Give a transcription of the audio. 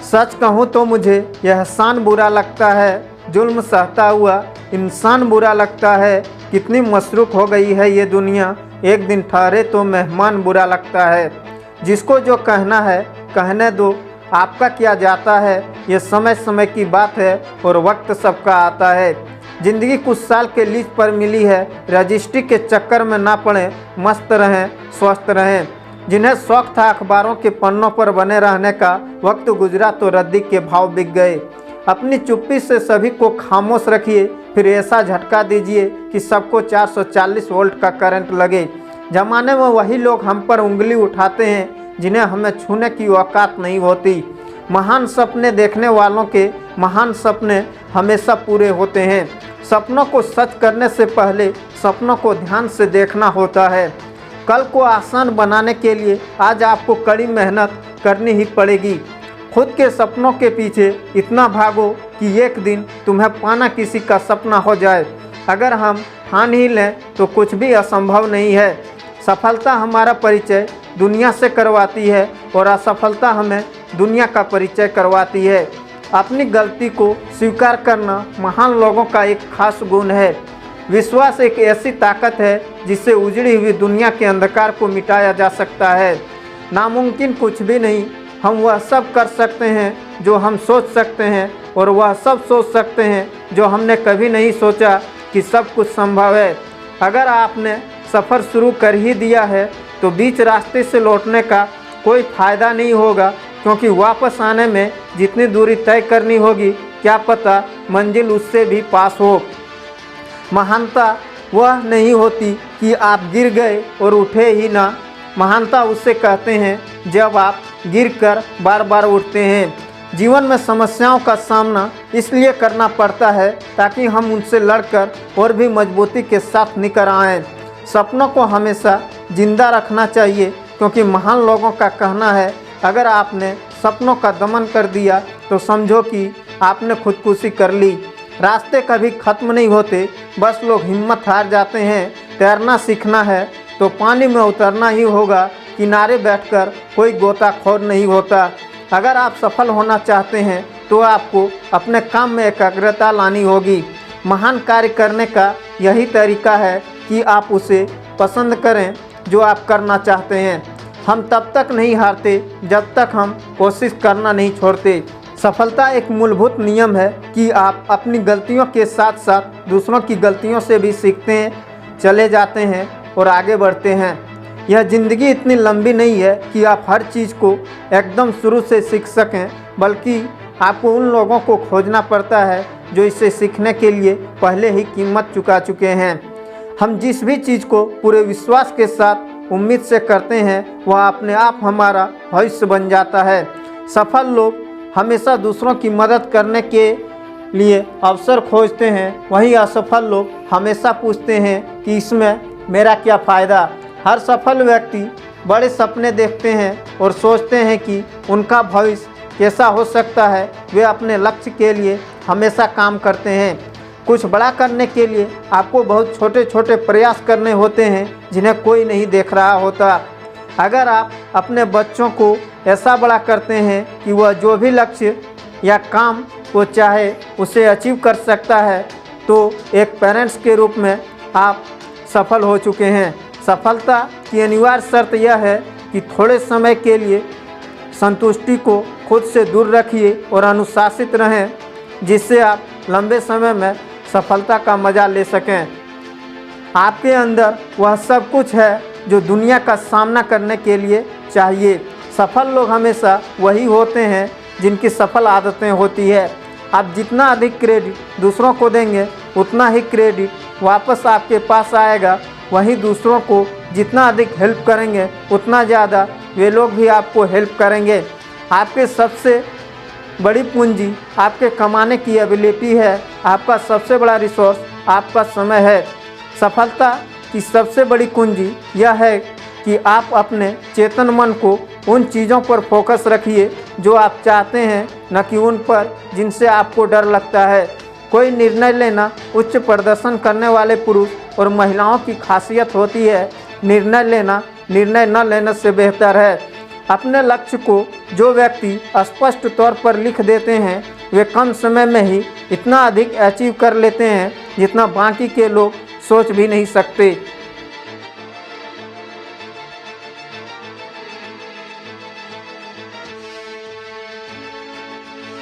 सच कहूँ तो मुझे यह एहसान बुरा लगता है, जुल्म सहता हुआ इंसान बुरा लगता है। कितनी मसरूफ़ हो गई है ये दुनिया, एक दिन ठहरे तो मेहमान बुरा लगता है। जिसको जो कहना है कहने दो, आपका क्या जाता है, ये समय समय की बात है और वक्त सबका आता है। ज़िंदगी कुछ साल के लीज पर मिली है, रजिस्ट्री के चक्कर में ना पड़ें, मस्त रहें, स्वस्थ रहें। जिन्हें शौक़ था अखबारों के पन्नों पर बने रहने का, वक्त गुजरा तो रद्दी के भाव बिक गए। अपनी चुप्पी से सभी को खामोश रखिए, फिर ऐसा झटका दीजिए कि सबको 440 वोल्ट का करंट लगे। ज़माने में वही लोग हम पर उंगली उठाते हैं जिन्हें हमें छूने की औकात नहीं होती। महान सपने देखने वालों के महान सपने हमेशा पूरे होते हैं। सपनों को सच करने से पहले सपनों को ध्यान से देखना होता है। कल को आसान बनाने के लिए आज आपको कड़ी मेहनत करनी ही पड़ेगी। खुद के सपनों के पीछे इतना भागो कि एक दिन तुम्हें पाना किसी का सपना हो जाए। अगर हम ठान ही लें तो कुछ भी असंभव नहीं है। सफलता हमारा परिचय दुनिया से करवाती है और असफलता हमें दुनिया का परिचय करवाती है। अपनी गलती को स्वीकार करना महान लोगों का एक खास गुण है। विश्वास एक ऐसी ताकत है जिससे उजड़ी हुई दुनिया के अंधकार को मिटाया जा सकता है। नामुमकिन कुछ भी नहीं, हम वह सब कर सकते हैं जो हम सोच सकते हैं, और वह सब सोच सकते हैं जो हमने कभी नहीं सोचा कि सब कुछ संभव है। अगर आपने सफ़र शुरू कर ही दिया है तो बीच रास्ते से लौटने का कोई फ़ायदा नहीं होगा, क्योंकि वापस आने में जितनी दूरी तय करनी होगी, क्या पता मंजिल उससे भी पास हो। महानता वह नहीं होती कि आप गिर गए और उठे ही ना। महानता उसे कहते हैं जब आप गिरकर बार बार उठते हैं। जीवन में समस्याओं का सामना इसलिए करना पड़ता है ताकि हम उनसे लड़कर और भी मजबूती के साथ निकल आएँ। सपनों को हमेशा जिंदा रखना चाहिए, क्योंकि महान लोगों का कहना है अगर आपने सपनों का दमन कर दिया तो समझो कि आपने खुदकुशी कर ली। रास्ते कभी ख़त्म नहीं होते, बस लोग हिम्मत हार जाते हैं। तैरना सीखना है तो पानी में उतरना ही होगा, किनारे बैठकर कोई गोताखोर नहीं होता। अगर आप सफल होना चाहते हैं तो आपको अपने काम में एकाग्रता लानी होगी। महान कार्य करने का यही तरीका है कि आप उसे पसंद करें जो आप करना चाहते हैं। हम तब तक नहीं हारते जब तक हम कोशिश करना नहीं छोड़ते। सफलता एक मूलभूत नियम है कि आप अपनी गलतियों के साथ साथ दूसरों की गलतियों से भी सीखते हैं, चले जाते हैं और आगे बढ़ते हैं। यह ज़िंदगी इतनी लंबी नहीं है कि आप हर चीज़ को एकदम शुरू से सीख सकें, बल्कि आपको उन लोगों को खोजना पड़ता है जो इसे सीखने के लिए पहले ही कीमत चुका चुके हैं। हम जिस भी चीज़ को पूरे विश्वास के साथ उम्मीद से करते हैं, वह अपने आप हमारा भविष्य बन जाता है। सफल लोग हमेशा दूसरों की मदद करने के लिए अवसर खोजते हैं, वहीं असफल लोग हमेशा पूछते हैं कि इसमें मेरा क्या फ़ायदा। हर सफल व्यक्ति बड़े सपने देखते हैं और सोचते हैं कि उनका भविष्य कैसा हो सकता है। वे अपने लक्ष्य के लिए हमेशा काम करते हैं। कुछ बड़ा करने के लिए आपको बहुत छोटे छोटे प्रयास करने होते हैं जिन्हें कोई नहीं देख रहा होता। अगर आप अपने बच्चों को ऐसा बड़ा करते हैं कि वह जो भी लक्ष्य या काम वो चाहे उसे अचीव कर सकता है, तो एक पेरेंट्स के रूप में आप सफल हो चुके हैं। सफलता की अनिवार्य शर्त यह है कि थोड़े समय के लिए संतुष्टि को खुद से दूर रखिए और अनुशासित रहें, जिससे आप लंबे समय में सफलता का मज़ा ले सकें। आपके अंदर वह सब कुछ है जो दुनिया का सामना करने के लिए चाहिए। सफल लोग हमेशा वही होते हैं जिनकी सफल आदतें होती है। आप जितना अधिक क्रेडिट दूसरों को देंगे, उतना ही क्रेडिट वापस आपके पास आएगा। वहीं दूसरों को जितना अधिक हेल्प करेंगे, उतना ज़्यादा वे लोग भी आपको हेल्प करेंगे। आपके सबसे बड़ी पूंजी आपके कमाने की एबिलिटी है। आपका सबसे बड़ा रिसोर्स आपका समय है। सफलता की सबसे बड़ी कुंजी यह है कि आप अपने चेतन मन को उन चीज़ों पर फोकस रखिए जो आप चाहते हैं, न कि उन पर जिनसे आपको डर लगता है। कोई निर्णय लेना उच्च प्रदर्शन करने वाले पुरुष और महिलाओं की खासियत होती है। निर्णय लेना निर्णय न लेने से बेहतर है। अपने लक्ष्य को जो व्यक्ति स्पष्ट तौर पर लिख देते हैं वे कम समय में ही इतना अधिक अचीव कर लेते हैं जितना बाकी के लोग सोच भी नहीं सकते।